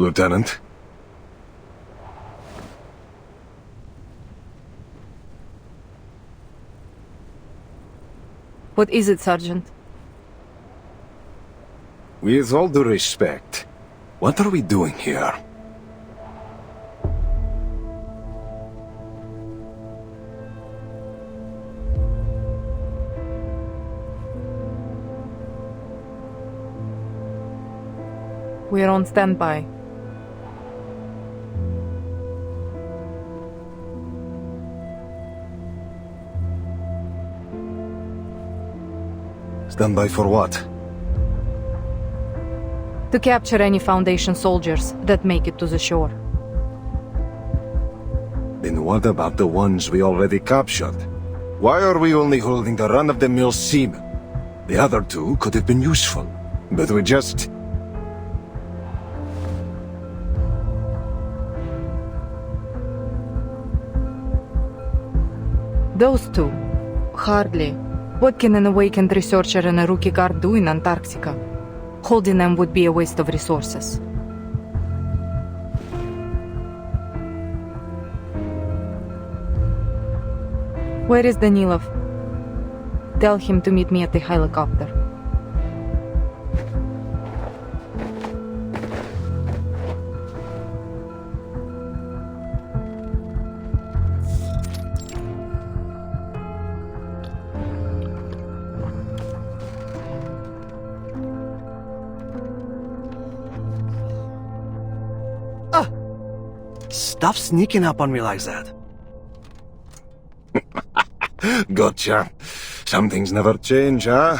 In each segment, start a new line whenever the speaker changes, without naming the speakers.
Lieutenant.
What is it, Sergeant?
With all due respect, what are we doing here?
We're on standby.
Standby for what?
To capture any Foundation soldiers that make it to the shore.
Then what about the ones we already captured? Why are we only holding the run-of-the-mill seamen? The other two could have been useful, but we just...
Those two? Hardly. What can an awakened researcher and a rookie guard do in Antarctica? Holding them would be a waste of resources. Where is Danilov? Tell him to meet me at the helicopter.
Stop sneaking up on me like that.
Gotcha. Some things never change, huh?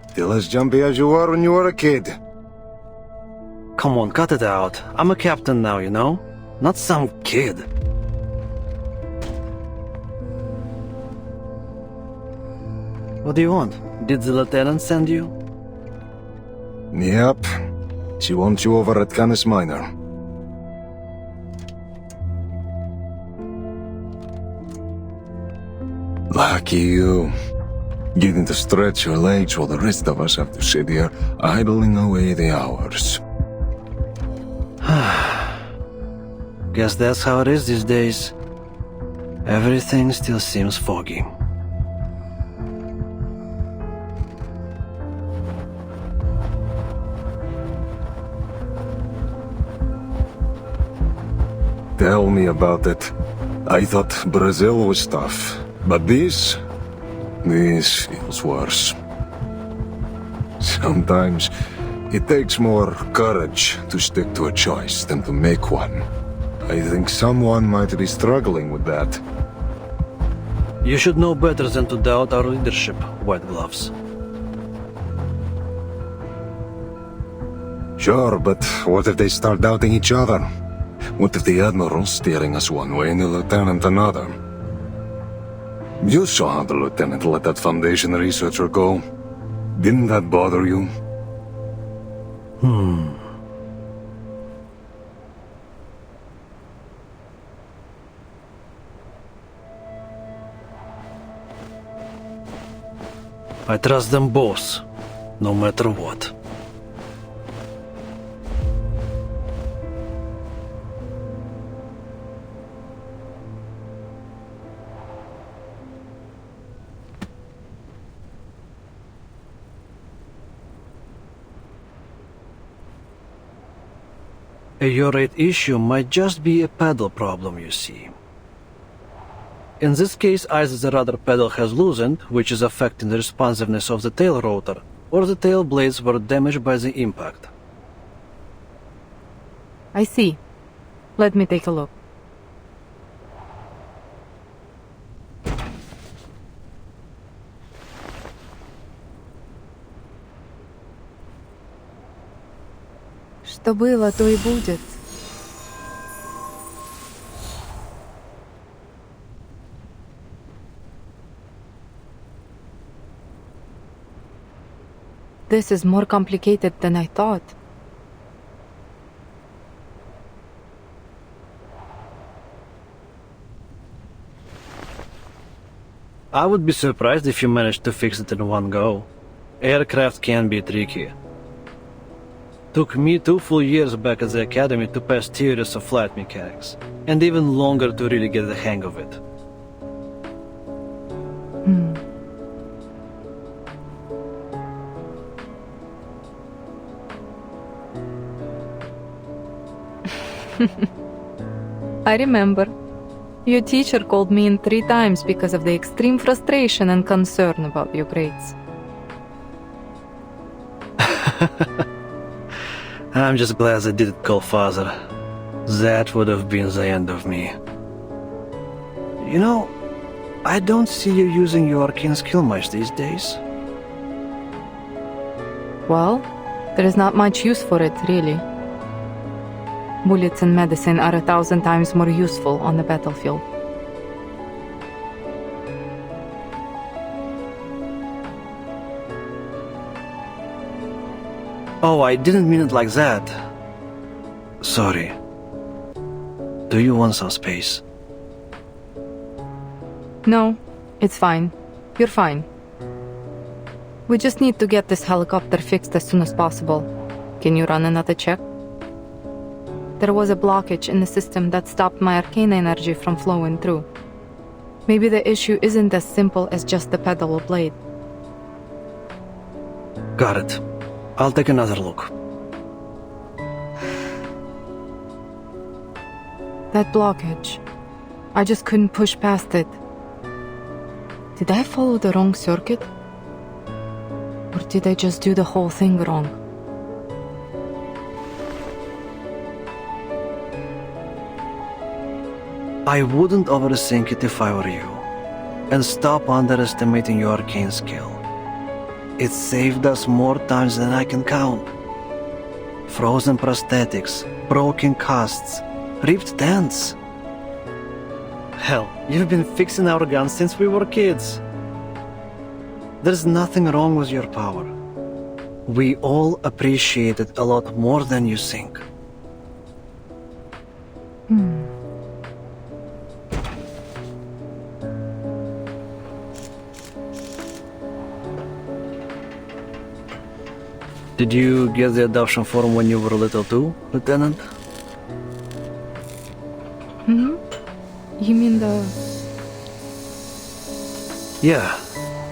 Still as jumpy as you were when you were a kid.
Come on, cut it out. I'm a captain now, you know? Not some kid. What do you want? Did the lieutenant send you?
Yep. She wants you over at Canis Minor. Lucky you. Getting to stretch your legs while the rest of us have to sit here idling away the hours.
Guess that's how it is these days. Everything still seems foggy.
Tell me about it. I thought Brazil was tough, but this feels worse. Sometimes it takes more courage to stick to a choice than to make one. I think someone might be struggling with that.
You should know better than to doubt our leadership, White Gloves.
Sure, but what if they start doubting each other? What if the Admiral's steering us one way and the Lieutenant another? You saw how the Lieutenant let that Foundation researcher go. Didn't that bother you?
I trust them both, no matter what. A urate issue might just be a pedal problem, you see. In this case, either the rudder pedal has loosened, which is affecting the responsiveness of the tail rotor, or the tail blades were damaged by the impact.
I see. Let me take a look. Что было, то и будет. This is more complicated than I thought.
I would be surprised if you managed to fix it in one go. Aircraft can be tricky. Took me 2 full years back at the academy to pass theories of flight mechanics, and even longer to really get the hang of it.
I remember. Your teacher called me in 3 times because of the extreme frustration and concern about your grades.
I'm just glad I didn't call father. That would have been the end of me. You know, I don't see you using your arcane skill much these days.
Well, there is not much use for it, really. Bullets and medicine are 1,000 times more useful on the battlefield.
Oh, I didn't mean it like that. Sorry. Do you want some space?
No, it's fine. You're fine. We just need to get this helicopter fixed as soon as possible. Can you run another check? There was a blockage in the system that stopped my arcane energy from flowing through. Maybe the issue isn't as simple as just the pedal or blade.
Got it. I'll take another look.
That blockage. I just couldn't push past it. Did I follow the wrong circuit? Or did I just do the whole thing wrong?
I wouldn't overthink it if I were you. And stop underestimating your arcane skill. It saved us more times than I can count. Frozen prosthetics, broken casts, ripped dents. Hell, you've been fixing our guns since we were kids. There's nothing wrong with your power. We all appreciate it a lot more than you think. Did you get the adoption form when you were little too, Lieutenant?
You mean the...
Yeah.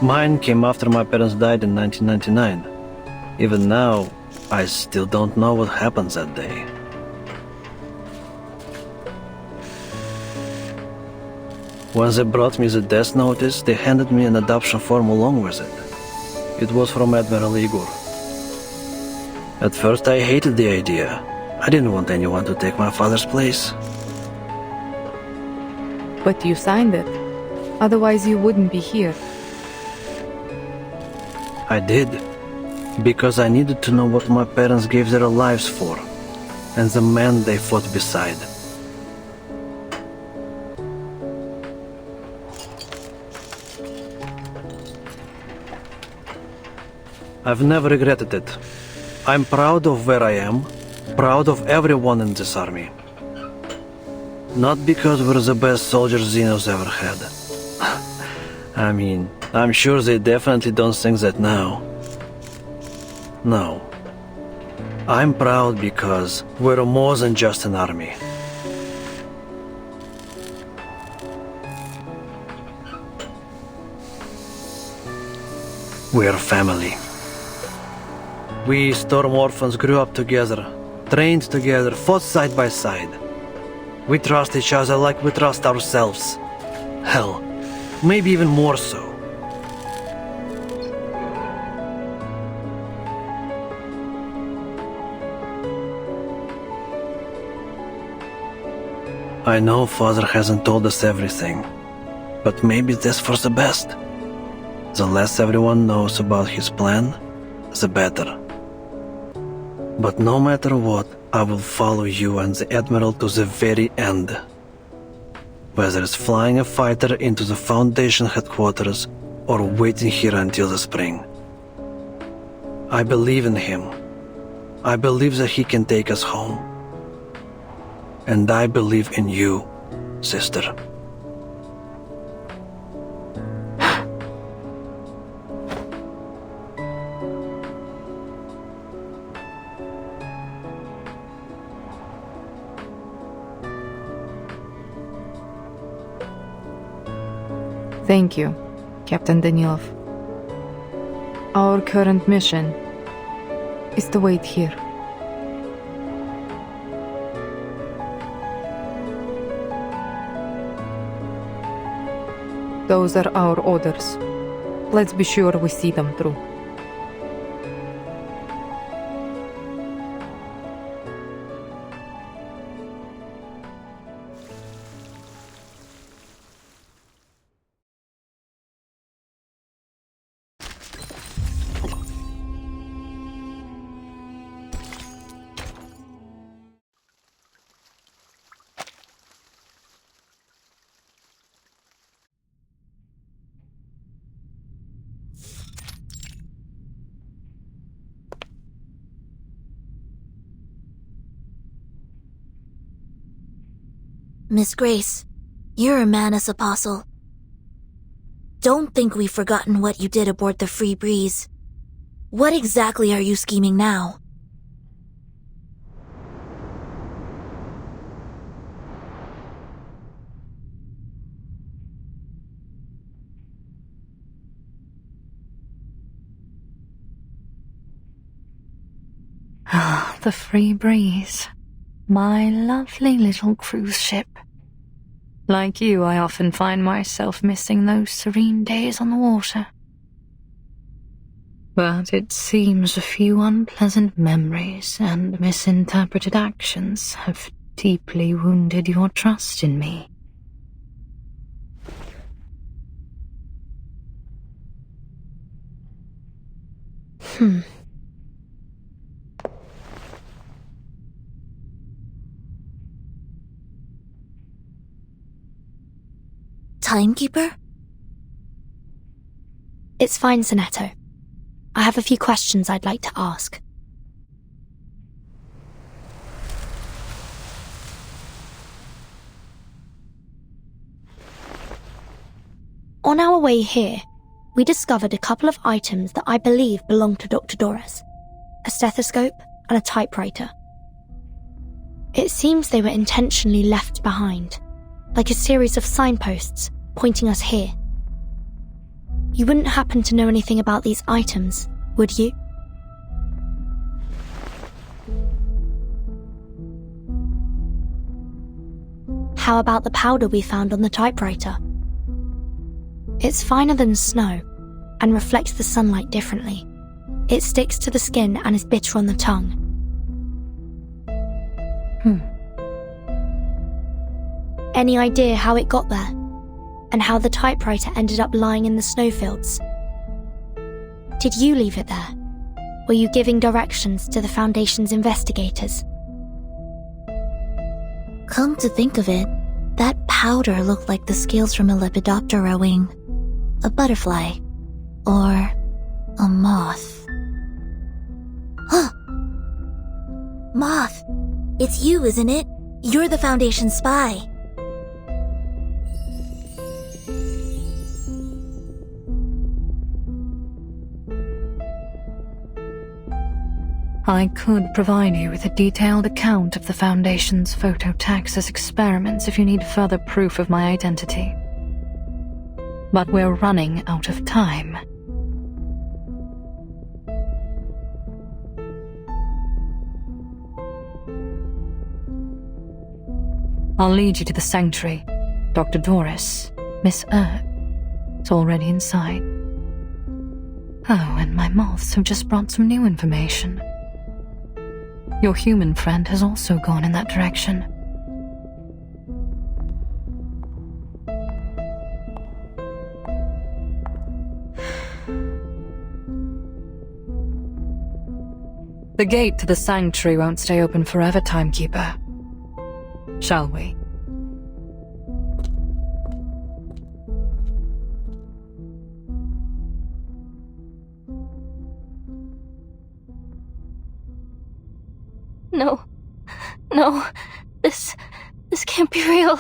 Mine came after my parents died in 1999. Even now, I still don't know what happened that day. When they brought me the death notice, they handed me an adoption form along with it. It was from Admiral Igor. At first I hated the idea. I didn't want anyone to take my father's place.
But you signed it. Otherwise you wouldn't be here.
I did. Because I needed to know what my parents gave their lives for. And the man they fought beside. I've never regretted it. I'm proud of where I am, proud of everyone in this army. Not because we're the best soldiers Xenos ever had. I mean, I'm sure they definitely don't think that now. No. I'm proud because we're more than just an army. We're family. We Storm Orphans grew up together, trained together, fought side by side. We trust each other like we trust ourselves. Hell, maybe even more so. I know Father hasn't told us everything, but maybe that's for the best. The less everyone knows about his plan, the better. But no matter what, I will follow you and the Admiral to the very end. Whether it's flying a fighter into the Foundation headquarters or waiting here until the spring. I believe in him. I believe that he can take us home. And I believe in you, sister.
Thank you, Captain Danilov. Our current mission is to wait here. Those are our orders. Let's be sure we see them through.
Miss Grace, you're a Manus apostle. Don't think we've forgotten what you did aboard the Free Breeze. What exactly are you scheming now?
Ah, the Free Breeze. My lovely little cruise ship. Like you, I often find myself missing those serene days on the water. But it seems a few unpleasant memories and misinterpreted actions have deeply wounded your trust in me.
Timekeeper?
It's fine, Sonetto. I have a few questions I'd like to ask. On our way here, we discovered a couple of items that I believe belong to Dr. Doris. A stethoscope and a typewriter. It seems they were intentionally left behind, like a series of signposts pointing us here. You wouldn't happen to know anything about these items, would you? How about the powder we found on the typewriter? It's finer than snow and reflects the sunlight differently. It sticks to the skin and is bitter on the tongue. Any idea how it got there? And how the typewriter ended up lying in the snowfields? Did you leave it there? Were you giving directions to the Foundation's investigators?
Come to think of it, that powder looked like the scales from a Lepidoptera wing. A butterfly. Or a moth. Huh! Moth! It's you, isn't it? You're the Foundation spy.
I could provide you with a detailed account of the Foundation's phototaxis experiments if you need further proof of my identity. But we're running out of time. I'll lead you to the sanctuary. Dr. Doris, Miss It's already inside. Oh, and my moths have just brought some new information. Your human friend has also gone in that direction. The gate to the sanctuary won't stay open forever, Timekeeper. Shall we?
No, this can't be real.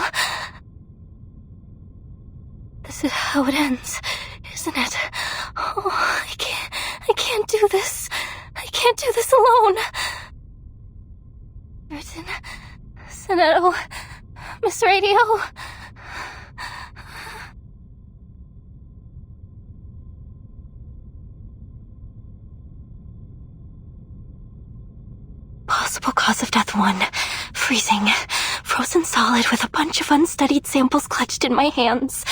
This is how it ends, isn't it? Oh, I can't do this. I can't do this alone. Martin, Sonetto, Miss Radio. Possible cause of death 1. Freezing. Frozen solid with a bunch of unstudied samples clutched in my hands.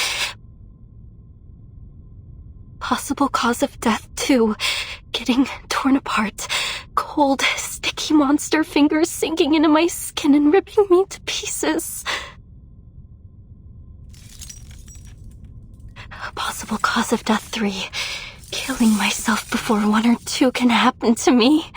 Possible cause of death 2. Getting torn apart. Cold, sticky monster fingers sinking into my skin and ripping me to pieces. Possible cause of death 3. Killing myself before 1 or 2 can happen to me.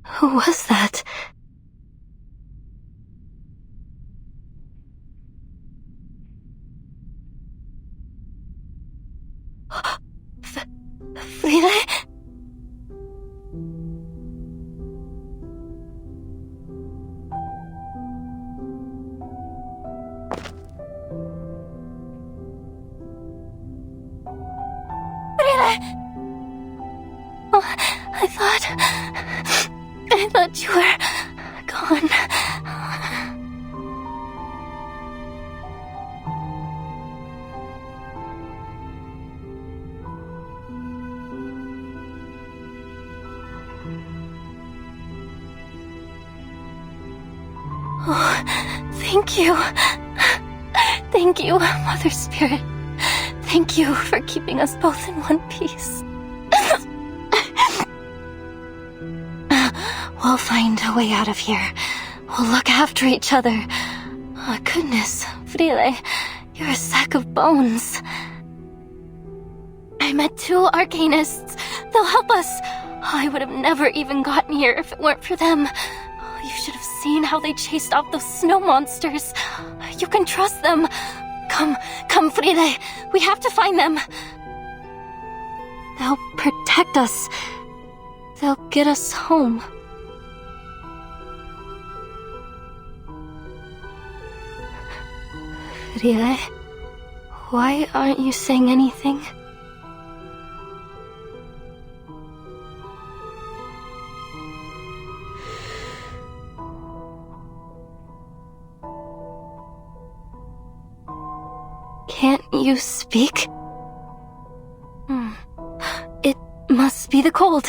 Who was that? Frida? Oh, I thought you were gone. Oh, thank you. Thank you, Mother Spirit. Thank you for keeping us both in one piece. We'll find a way out of here. We'll look after each other. Oh, goodness, Frile, you're a sack of bones. I met 2 arcanists. They'll help us. I would have never even gotten here if it weren't for them. Oh, you should have seen how they chased off those snow monsters. You can trust them. Come, Frile. We have to find them. They'll protect us. They'll get us home. Frile, why aren't you saying anything? Can't you speak? It must be the cold.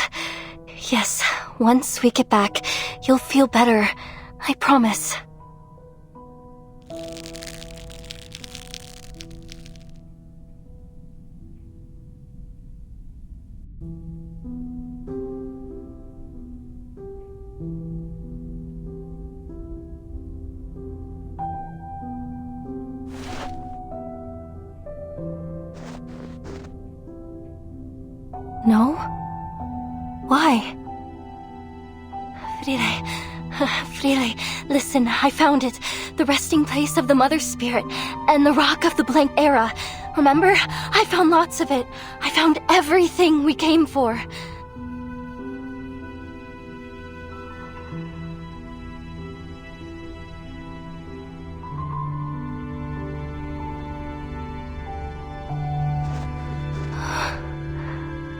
Yes, once we get back, you'll feel better. I promise. No? Why? Frile, listen, I found it. The resting place of the Mother Spirit and the Rock of the Blank Era. Remember? I found lots of it. I found everything we came for.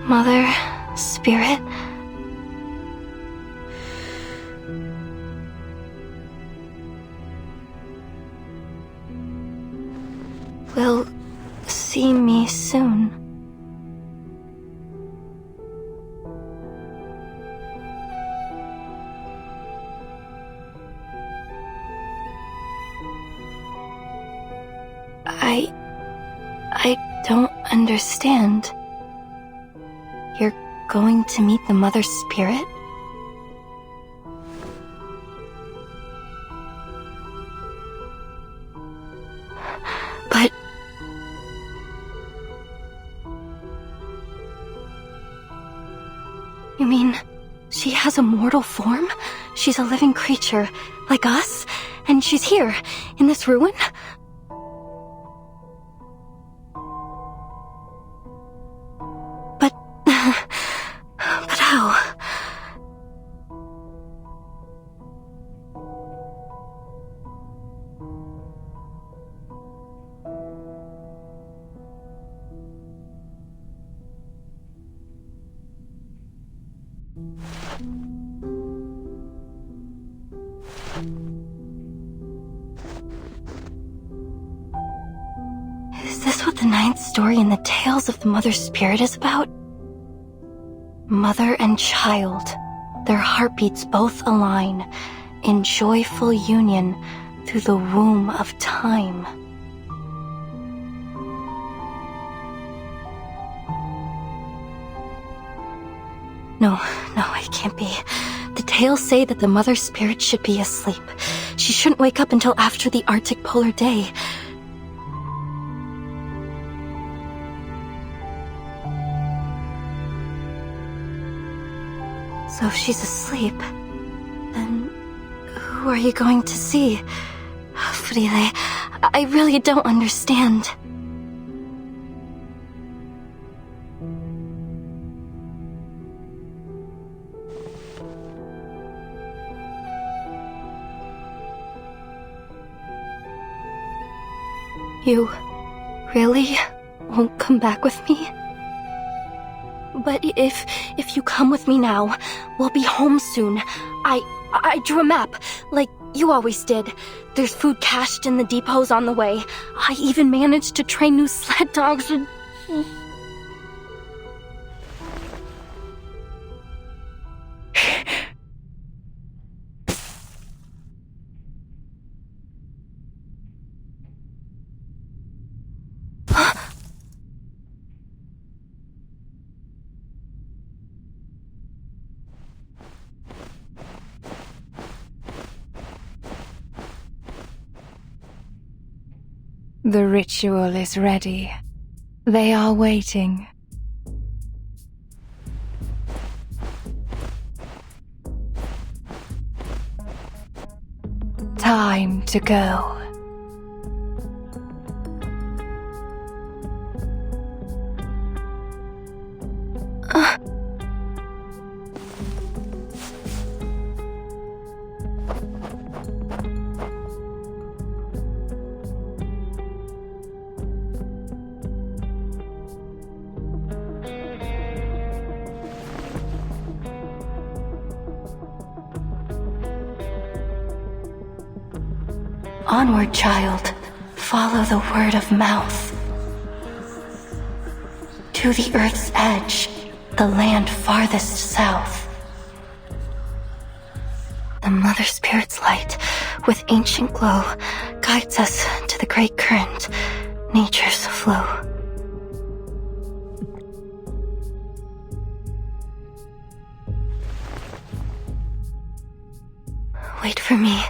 Mother Spirit? Will see me soon. I don't understand. You're going to meet the Mother Spirit? mean, she has a mortal form? She's a living creature, like us? And she's here, in this ruin? But how? Is this what the ninth story in the Tales of the Mother Spirit is about? Mother and child, their heartbeats both align in joyful union through the womb of time. No, it can't be. The tales say that the Mother Spirit should be asleep. She shouldn't wake up until after the Arctic polar day. So if she's asleep, then who are you going to see? Frile, I really don't understand. You really won't come back with me? But if you come with me now, we'll be home soon. I drew a map, like you always did. There's food cached in the depots on the way. I even managed to train new sled dogs and...
The ritual is ready. They are waiting. Time to go.
Onward, child. Follow the word of mouth. To the earth's edge, the land farthest south. The Mother Spirit's light, with ancient glow, guides us to the great current, nature's flow. Wait for me,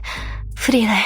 Frile.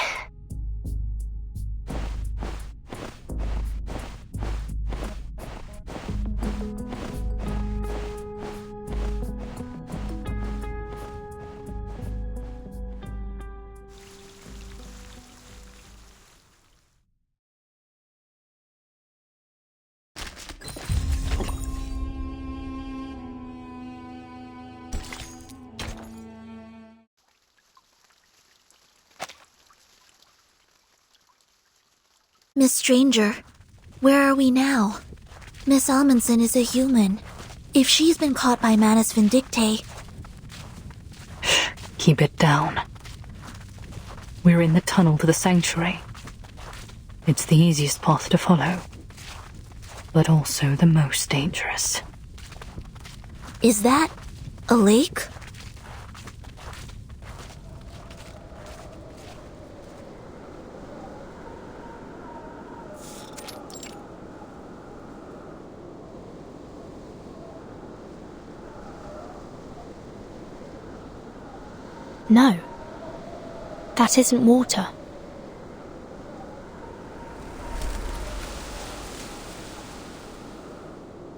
Miss Stranger, where are we now? Miss Amundsen is a human. If she's been caught by Manus Vindictae...
Keep it down. We're in the tunnel to the sanctuary. It's the easiest path to follow, but also the most dangerous.
Is that a lake?
No. That isn't water.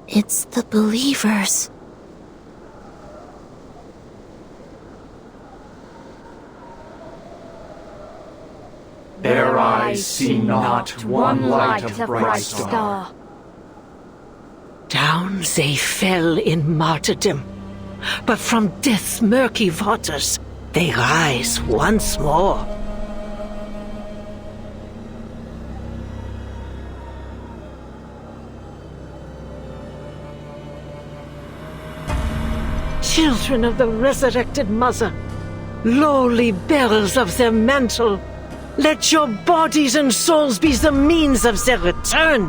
It's the Believers.
Their eyes see not one light of bright star.
Down they fell in martyrdom, but from death's murky waters they rise once more. Children of the resurrected Mother, lowly bearers of their mantle, let your bodies and souls be the means of their return.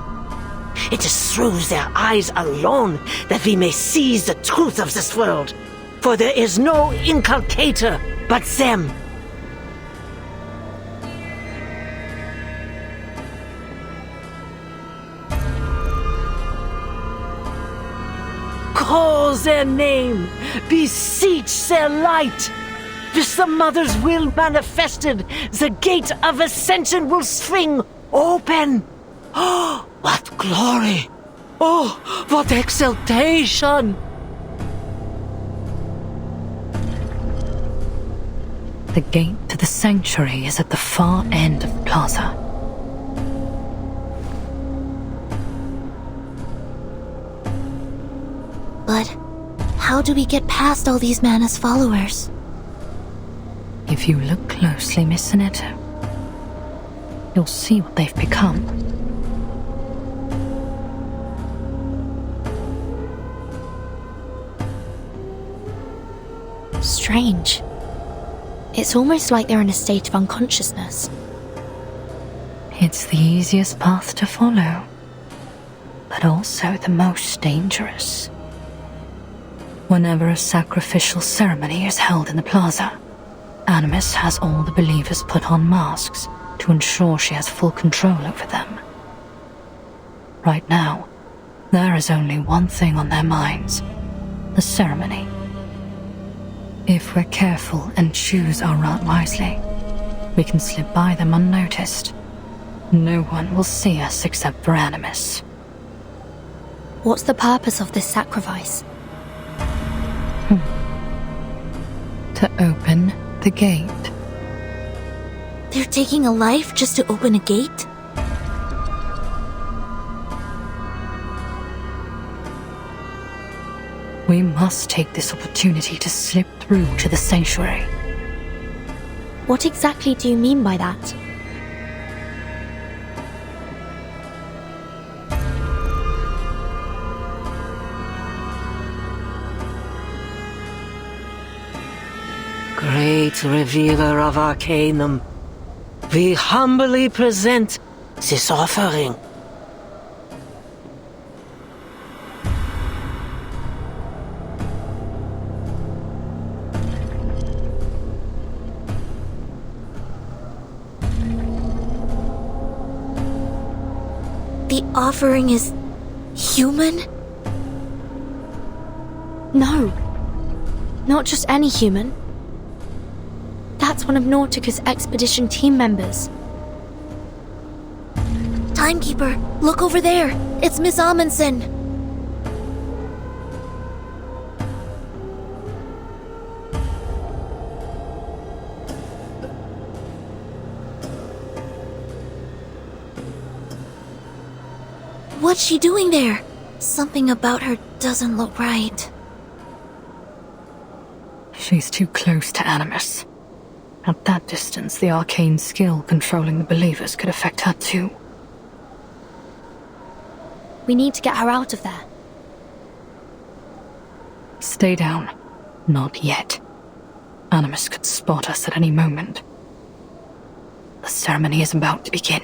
It is through their eyes alone that we may seize the truth of this world, for there is no inculcator but them. Call their name, beseech their light. With the Mother's will manifested, the gate of ascension will swing open. Oh, what glory! Oh, what exaltation!
The gate to the sanctuary is at the far end of the plaza.
But how do we get past all these Mana's followers?
If you look closely, Miss Sonetta, you'll see what they've become.
Strange. It's almost like they're in a state of unconsciousness.
It's the easiest path to follow, but also the most dangerous. Whenever a sacrificial ceremony is held in the plaza, Animus has all the believers put on masks to ensure she has full control over them. Right now, there is only one thing on their minds: the ceremony. If we're careful and choose our route wisely, we can slip by them unnoticed. No one will see us except for Animus.
What's the purpose of this sacrifice?
To open the gate.
They're taking a life just to open a gate?
We must take this opportunity to slip through to the sanctuary.
What exactly do you mean by that?
Great revealer of Arcanum, we humbly present this offering.
The offering is human?
No. Not just any human. That's one of Nautica's expedition team members.
Timekeeper, look over there. It's Miss Amundsen. What's she doing there? Something about her doesn't look right.
She's too close to Animus. At that distance, the arcane skill controlling the believers could affect her too.
We need to get her out of there.
Stay down. Not yet. Animus could spot us at any moment. The ceremony is about to begin.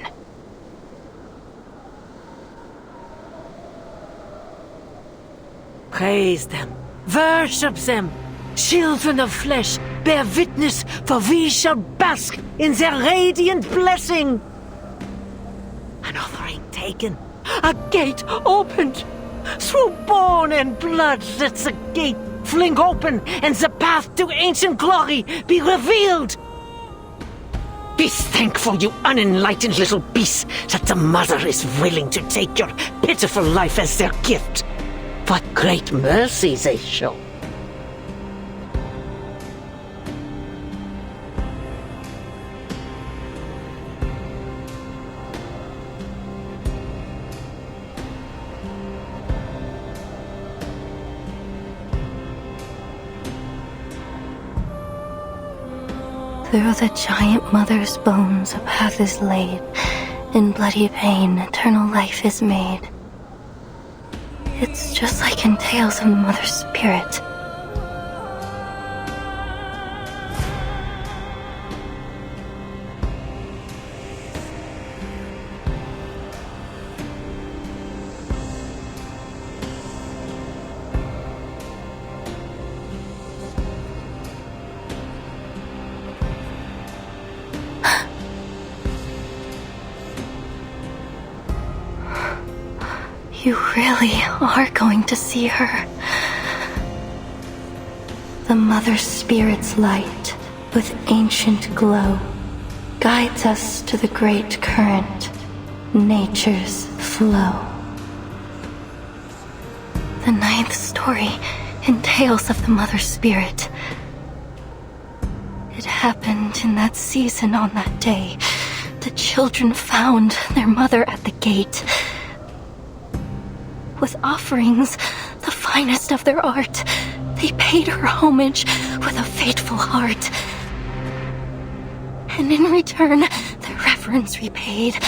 Praise them, worship them. Children of flesh, bear witness, for we shall bask in their radiant blessing. An offering taken, a gate opened. Through bone and blood let the gate fling open, and the path to ancient glory be revealed. Be thankful, you unenlightened little beasts, that the Mother is willing to take your pitiful life as their gift. What great mercy they show.
Through the giant mother's bones a path is laid. In bloody pain, eternal life is made. It's just like in tales of the mother's spirit. You really are going to see her. The Mother Spirit's light, with ancient glow, guides us to the great current, nature's flow. The 9th story in Tales of the Mother Spirit. It happened in that season on that day. The children found their mother at the gate. With offerings, the finest of their art, they paid her homage with a faithful heart. And in return, their reverence repaid.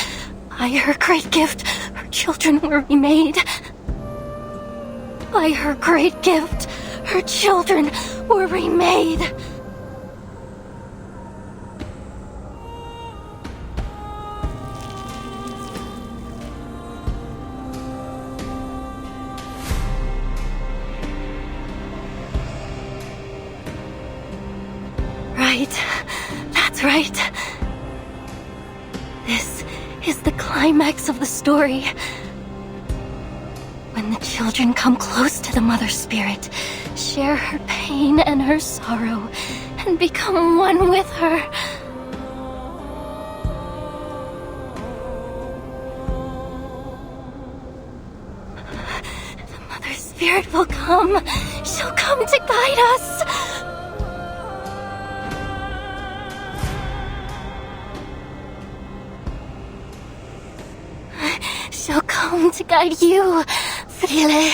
By her great gift, her children were remade. By her great gift, her children were remade. Right. That's right. This is the climax of the story. When the children come close to the Mother Spirit, share her pain and her sorrow, and become one with her. The Mother Spirit will come. She'll come to guide us. She'll come to guide you, Frile.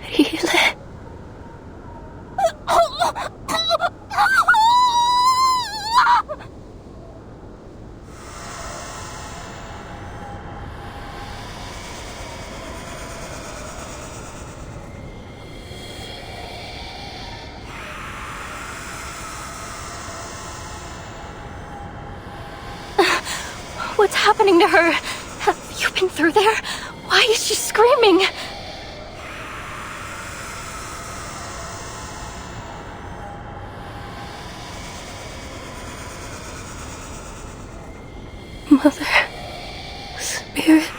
Frile. What's happening to her? Have you been through there? Why is she screaming? Mother Spirit.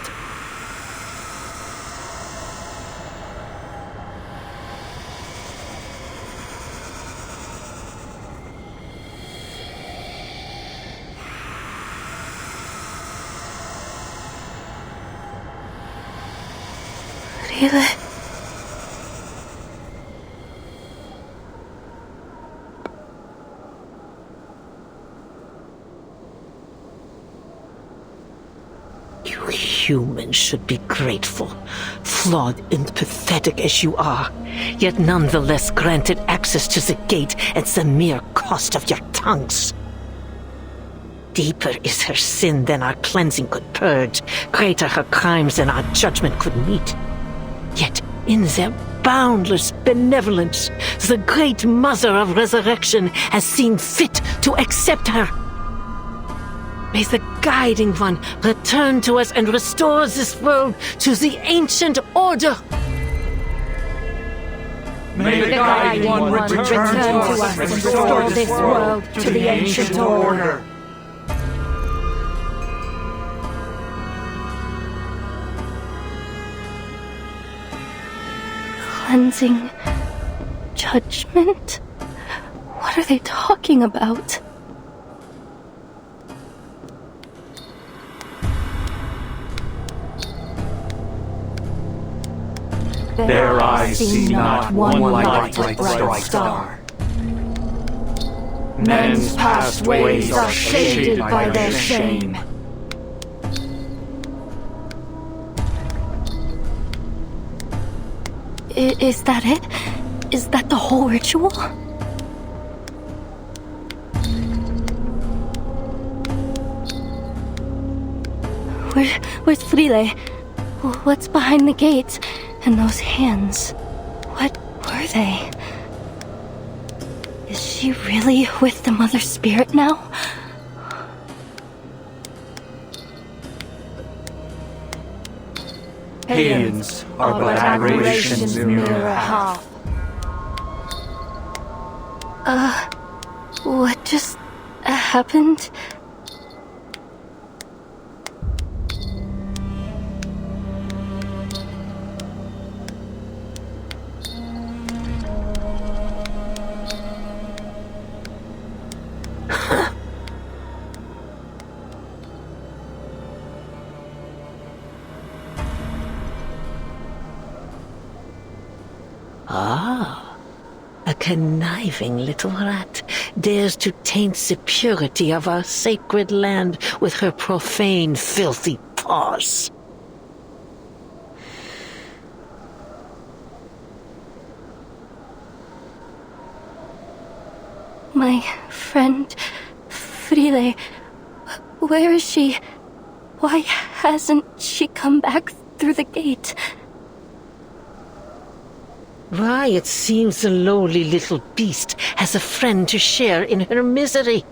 Frile.
You humans should be grateful, flawed and pathetic as you are, yet nonetheless granted access to the gate at the mere cost of your tongues. Deeper is her sin than our cleansing could purge, greater her crimes than our judgment could meet. Yet in their boundless benevolence, the great Mother of Resurrection has seen fit to accept her. May the Guiding One return to us and restore this world to the ancient order.
May the Guiding One return to us and restore this world to the ancient order.
Cleansing? Judgment? What are they talking about?
Their eyes see not one light like bright star. Men's past ways are shaded by their shame.
Is that it? Is that the whole ritual? Where's Frile? What's behind the gates? And those hands? What were they? Is she really with the Mother Spirit now?
Paeans are but aberrations in mirror half.
What just happened?
Ah, a conniving little rat dares to taint the purity of our sacred land with her profane, filthy paws.
My friend, Frile, where is she? Why hasn't she come back through the gate?
Why, it seems the lowly little beast has a friend to share in her misery.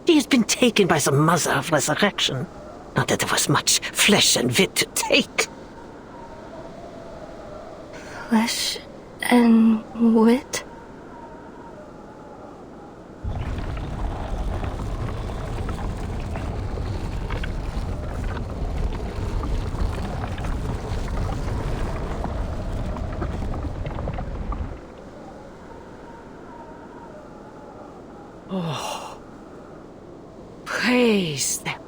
She has been taken by the Mother of Resurrection. Not that there was much flesh and wit to take.
Flesh and wit?
Praise them.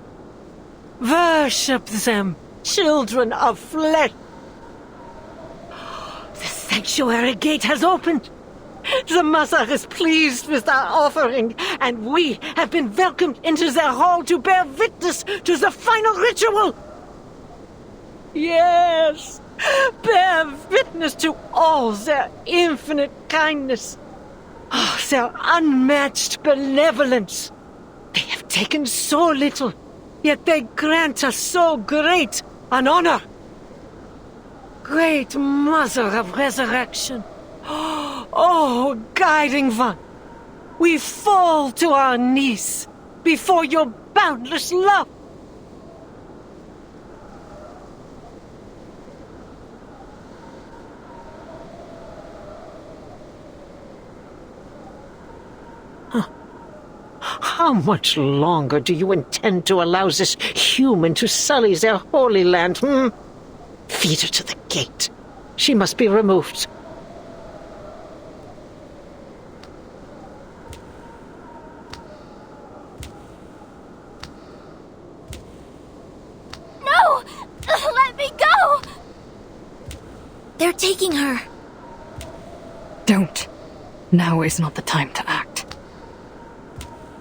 Worship them, children of flesh. The sanctuary gate has opened. The Mother is pleased with our offering, and we have been welcomed into their hall to bear witness to the final ritual. Yes, bear witness to all their infinite kindness, their unmatched benevolence. They have taken so little, yet they grant us so great an honor. Great Mother of Resurrection, oh, guiding one, we fall to our knees before your boundless love. How much longer do you intend to allow this human to sully their holy land, Feed her to the gate. She must be removed.
No! Let me go!
They're taking her.
Don't. Now is not the time to act.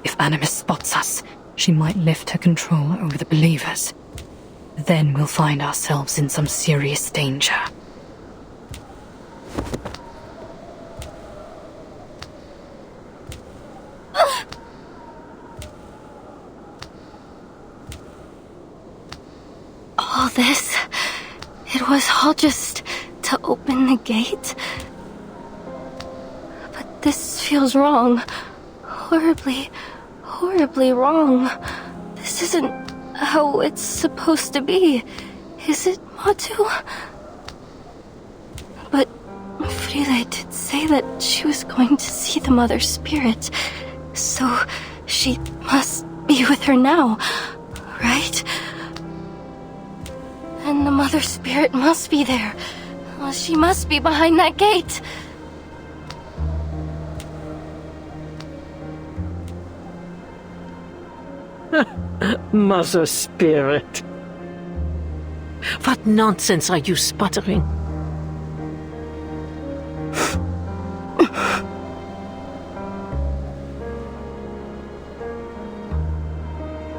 If Animus spots us, she might lift her control over the believers. Then we'll find ourselves in some serious danger.
All this, it was all just to open the gate? But this feels wrong. Horribly wrong. This isn't how it's supposed to be, is it, Matu? But Frile did say that she was going to see the Mother Spirit, so she must be with her now, right? And the Mother Spirit must be there. Well, she must be behind that gate.
Mother Spirit. What nonsense are you sputtering?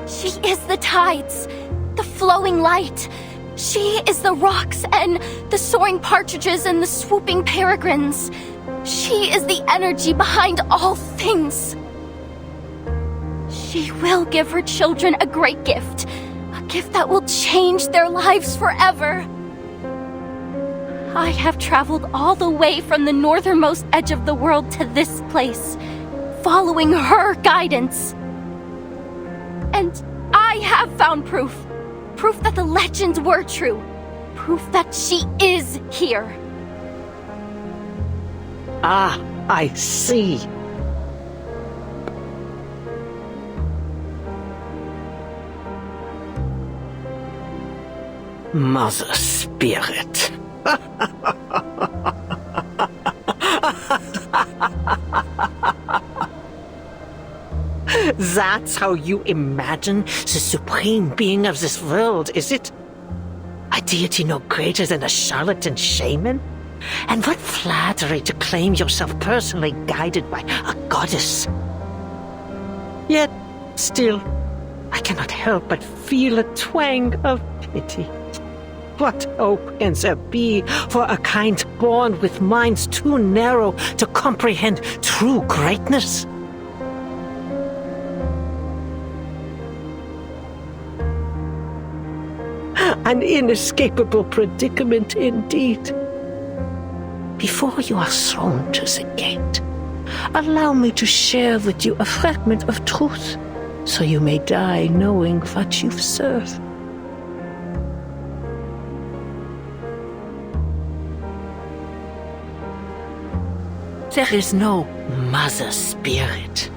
She is the tides, the flowing light. She is the rocks and the soaring partridges and the swooping peregrines. She is the energy behind all things. She will give her children a great gift, a gift that will change their lives forever. I have traveled all the way from the northernmost edge of the world to this place, following her guidance. And I have found proof. Proof that the legends were true. Proof that she is here.
Ah, I see. Mother Spirit. That's how you imagine the supreme being of this world, is it? A deity no greater than a charlatan shaman? And what flattery to claim yourself personally guided by a goddess. Yet, still, I cannot help but feel a twang of pity. What hope can there be for a kind born with minds too narrow to comprehend true greatness? An inescapable predicament indeed. Before you are thrown to the gate, allow me to share with you a fragment of truth, so you may die knowing what you've served. There is no Mother Spirit.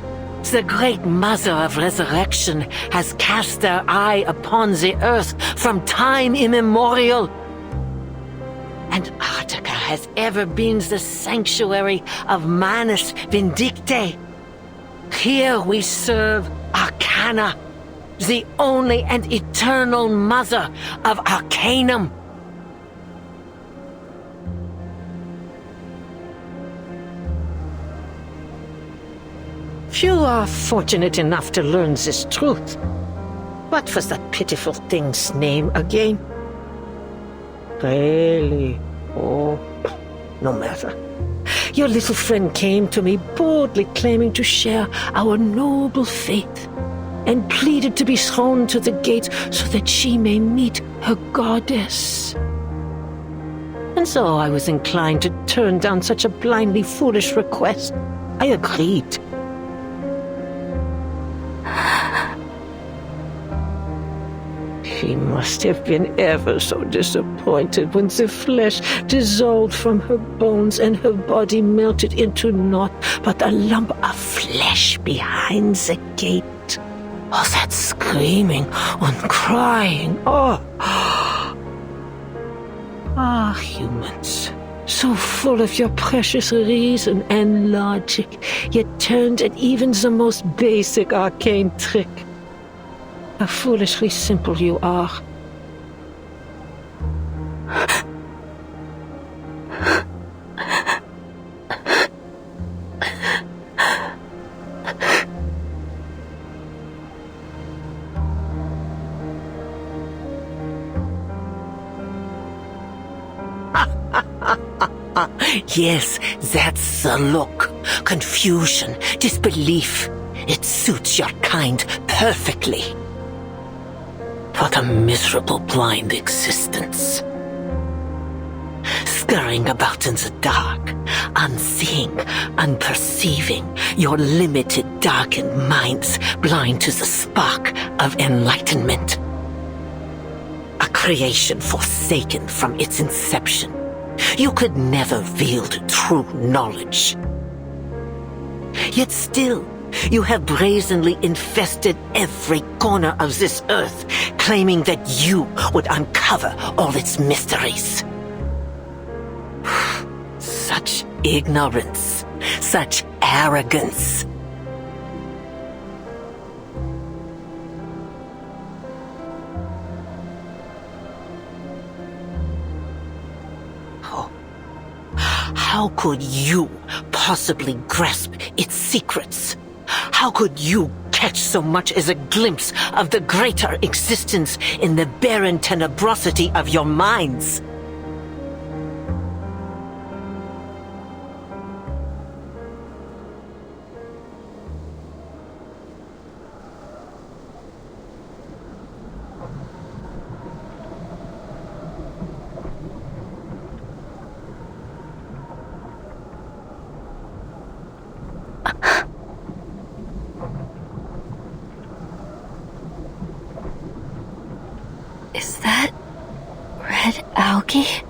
The great Mother of Resurrection has cast their eye upon the earth from time immemorial. And Artica has ever been the sanctuary of Manus Vindictae. Here we serve Arcana, the only and eternal mother of Arcanum. Few are fortunate enough to learn this truth. What was that pitiful thing's name again? Really? Oh, no matter. Your little friend came to me boldly claiming to share our noble faith, and pleaded to be thrown to the gate so that she may meet her goddess. And so I was inclined to turn down such a blindly foolish request. I agreed. She must have been ever so disappointed when the flesh dissolved from her bones and her body melted into naught but a lump of flesh behind the gate. Oh, that screaming and crying. Oh. Ah, humans, so full of your precious reason and logic, yet turned at even the most basic arcane trick. How foolishly simple you are. Yes, that's the look. Confusion, disbelief. It suits your kind perfectly. What a miserable blind existence. Scurrying about in the dark, unseeing, unperceiving, your limited, darkened minds blind to the spark of enlightenment. A creation forsaken from its inception. You could never wield true knowledge. Yet still, you have brazenly infested every corner of this earth, claiming that you would uncover all its mysteries. Such ignorance, such arrogance. How could you possibly grasp its secrets? How could you catch so much as a glimpse of the greater existence in the barren tenebrosity of your minds?
Is that red algae?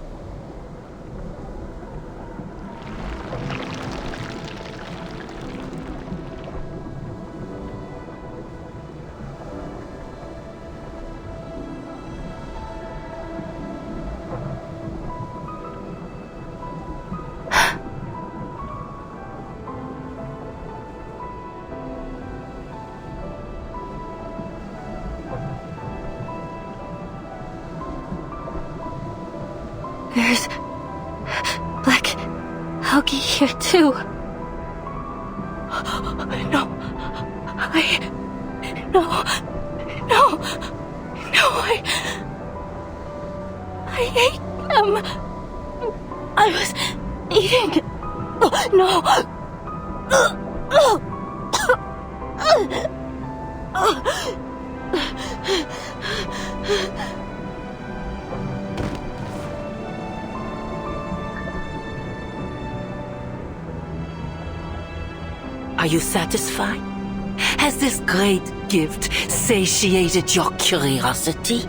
There's black algae here too. No. I ate them. I was eating. No.
Are you satisfied? Has this great gift satiated your curiosity?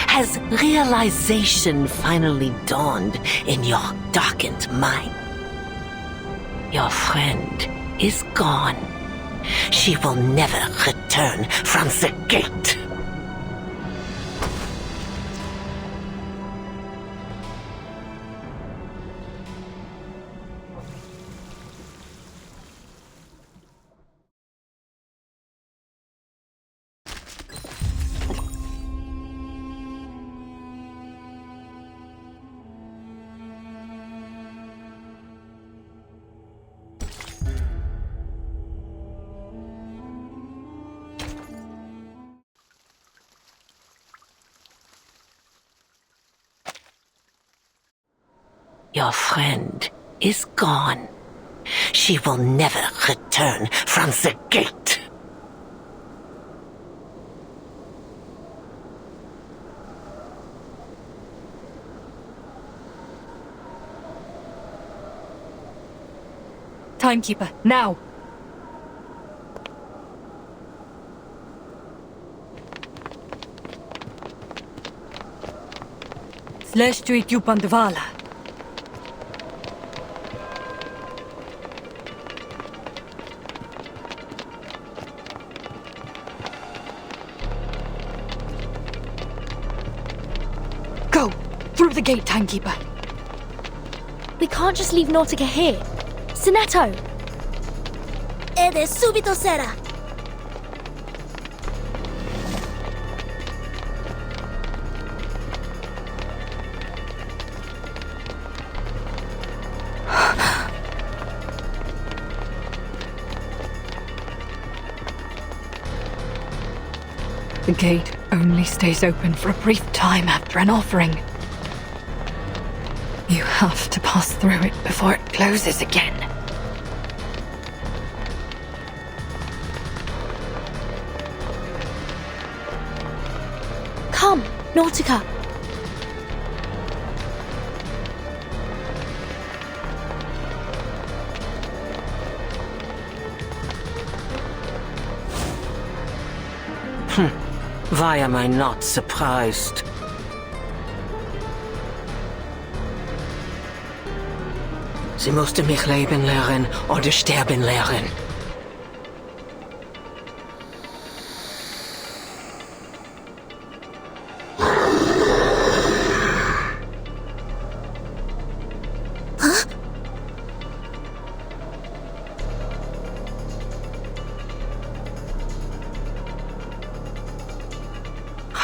Has realization finally dawned in your darkened mind? Your friend is gone. She will never return from the gate. Your friend is gone. She will never return from the gate.
Timekeeper, now! Следствие Тюпандвала. Go! Through the gate, Timekeeper.
We can't just leave Nautica here. Sinetto!
Ede subito sera.
The gate only stays open for a brief time after an offering. You have to pass through it before it closes again.
Come, Nautica.
Why am I not surprised? Sie musste mich leben lernen oder sterben lernen.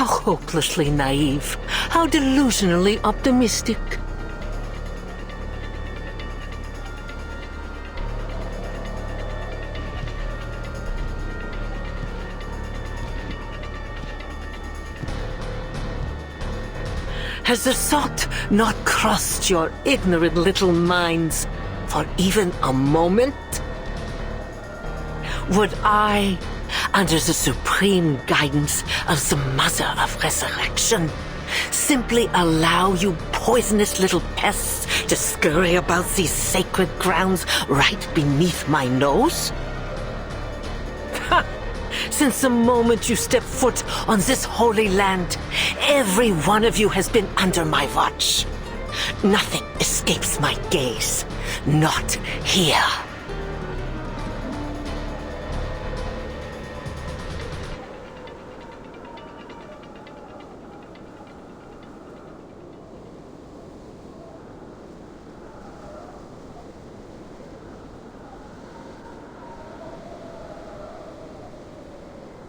How hopelessly naive. How delusionally optimistic. Has the thought not crossed your ignorant little minds for even a moment? Would I, under the supreme guidance of the Mother of Resurrection, simply allow you poisonous little pests to scurry about these sacred grounds right beneath my nose? Since the moment you step foot on this holy land, every one of you has been under my watch. Nothing escapes my gaze. Not here.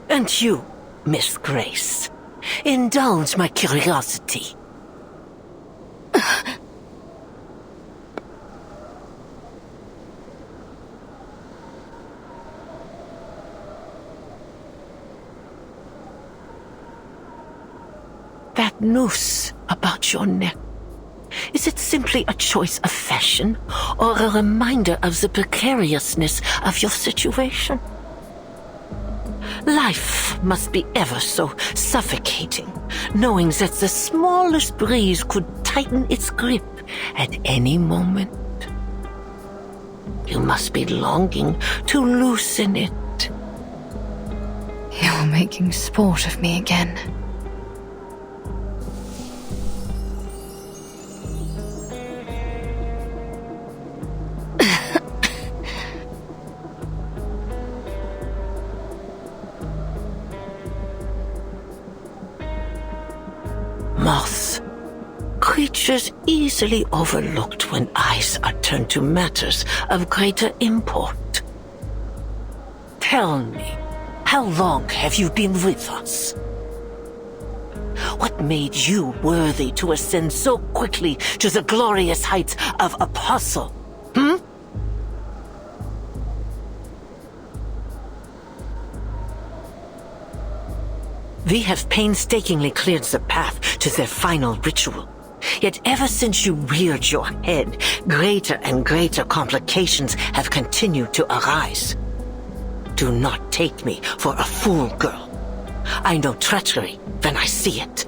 And you, Miss Grace, indulge my curiosity. That noose about your neck, is it simply a choice of fashion or a reminder of the precariousness of your situation? Life must be ever so suffocating, knowing that the smallest breeze could tighten its grip at any moment. You must be longing to loosen it.
You're making sport of me again.
Moths, creatures easily overlooked when eyes are turned to matters of greater import. Tell me, how long have you been with us? What made you worthy to ascend so quickly to the glorious heights of apostle? We have painstakingly cleared the path to their final ritual. Yet ever since you reared your head, greater and greater complications have continued to arise. Do not take me for a fool, girl. I know treachery when I see it.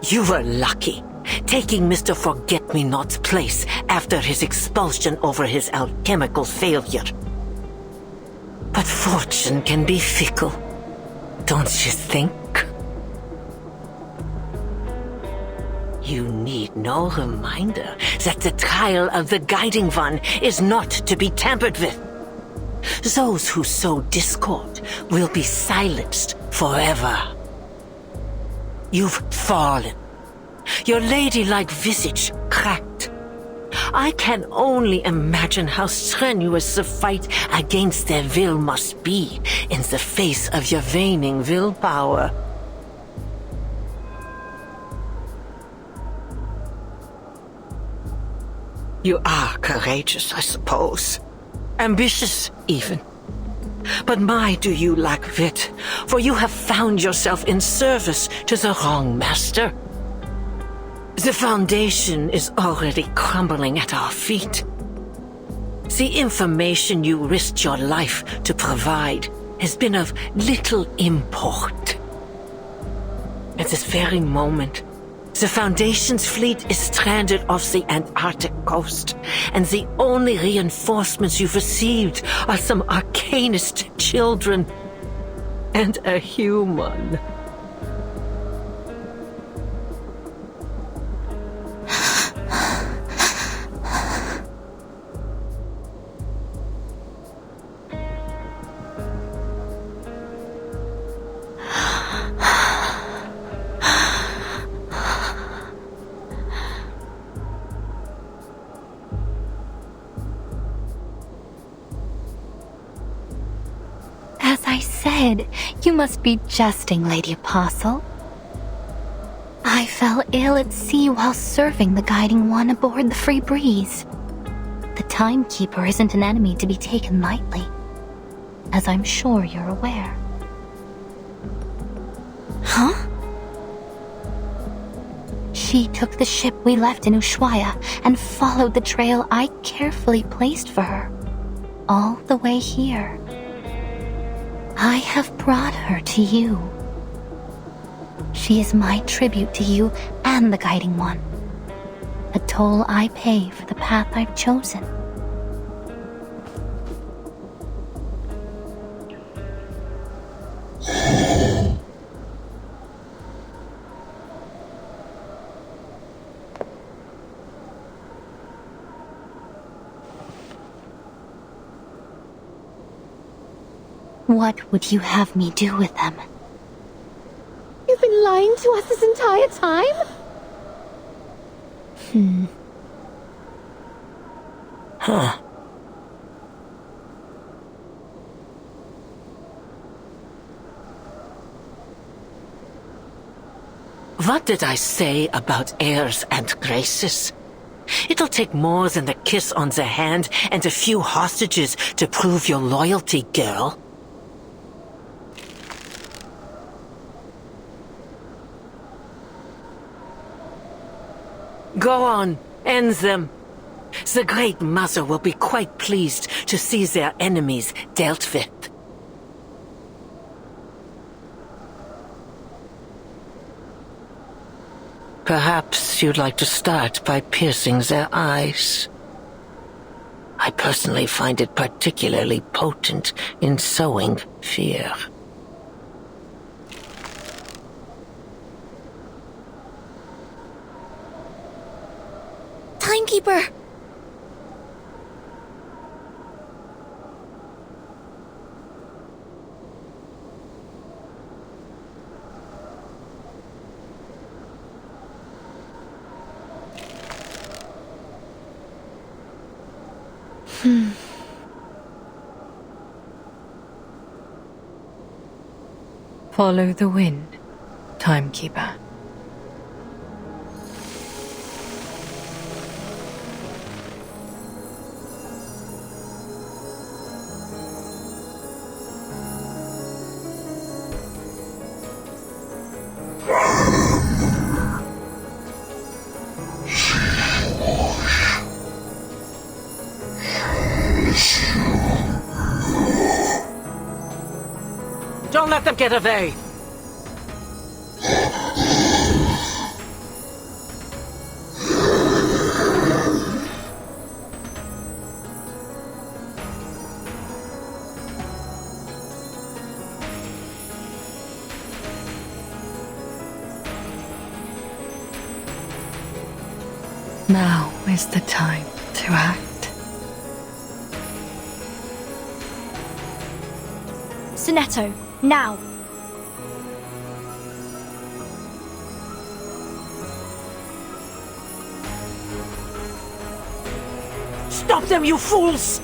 You were lucky, taking Mr. Forget-Me-Not's place after his expulsion over his alchemical failure. But fortune can be fickle. Don't you think? You need no reminder that the trial of the Guiding One is not to be tampered with. Those who sow discord will be silenced forever. You've fallen. Your ladylike visage cracked. I can only imagine how strenuous the fight against their will must be in the face of your waning willpower. You are courageous, I suppose. Ambitious, even. But my, do you lack wit, for you have found yourself in service to the wrong master. The foundation is already crumbling at our feet. The information you risked your life to provide has been of little import. At this very moment, the Foundation's fleet is stranded off the Antarctic coast, and the only reinforcements you've received are some arcanist children and a human.
As I said. You must be jesting, Lady Apostle. I fell ill at sea while serving the Guiding One aboard the Free Breeze. The Timekeeper isn't an enemy to be taken lightly, as I'm sure you're aware. Huh? She took the ship we left in Ushuaia and followed the trail I carefully placed for her, all the way here. I have brought her to you. She is my tribute to you and the Guiding One, a toll I pay for the path I've chosen. What would you have me do with them?
You've been lying to us this entire time?
Huh. What did I say about airs and graces? It'll take more than a kiss on the hand and a few hostages to prove your loyalty, girl. Go on, end them. The Great Mother will be quite pleased to see their enemies dealt with. Perhaps you'd like to start by piercing their eyes. I personally find it particularly potent in sowing fear.
Timekeeper!
Follow the wind, Timekeeper.
Don't let them get away!
Now is the time to act.
Sonetto, now!
Stop them, you fools!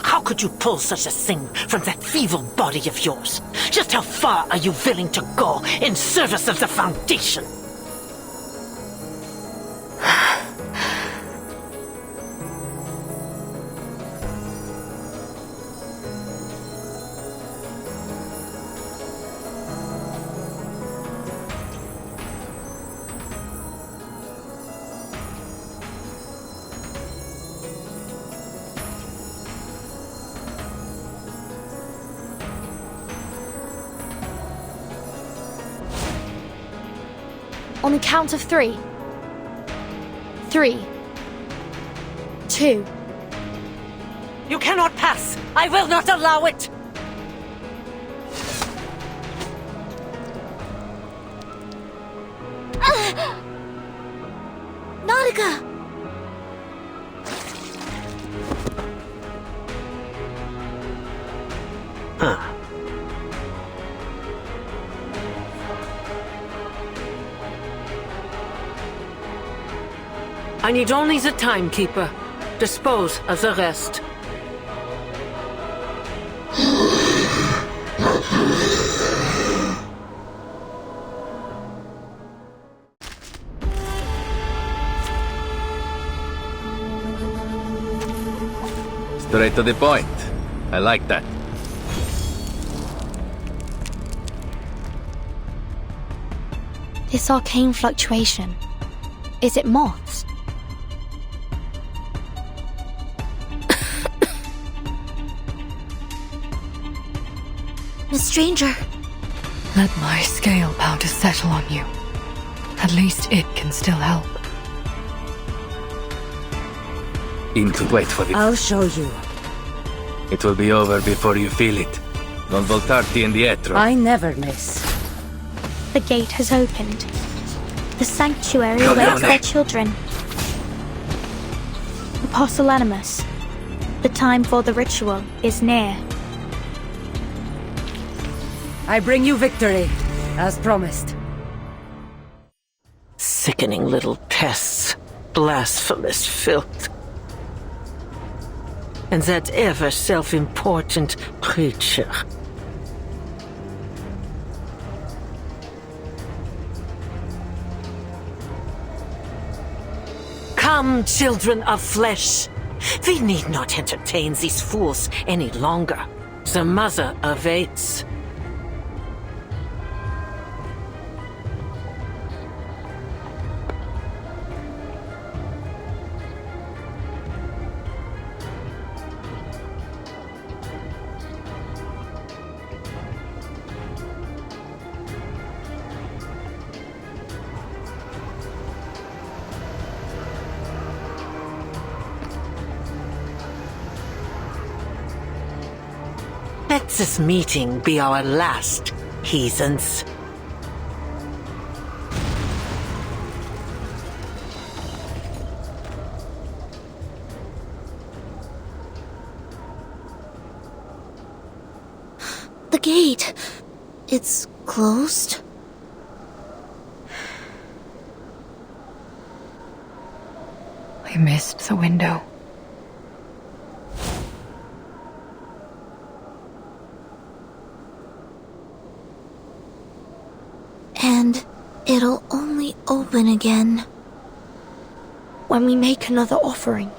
How could you pull such a thing from that feeble body of yours? Just how far are you willing to go in service of the Foundation?
On the count of 3. 3, 2.
You cannot pass! I will not allow it!
Nautica!
I need only the timekeeper. Dispose of the rest.
Straight to the point. I like that.
This arcane fluctuation. Is it moths?
Miss Stranger.
Let my scale powder settle on you. At least it can still help.
Wait for it.
I'll show you.
It will be over before you feel it. Non voltarti indietro.
I never miss.
The gate has opened.
The sanctuary
Go
awaits
down
their
there.
children.
Apostle Animus. The time for the ritual is near.
I bring you victory, as promised. Sickening little pests. Blasphemous filth. And that ever self-important creature. Come, children of flesh. We need not entertain these fools any longer. The mother awaits. Let this meeting be our last, heathens.
The gate. It's closed.
I missed the window.
And it'll only open again
When we make another offering.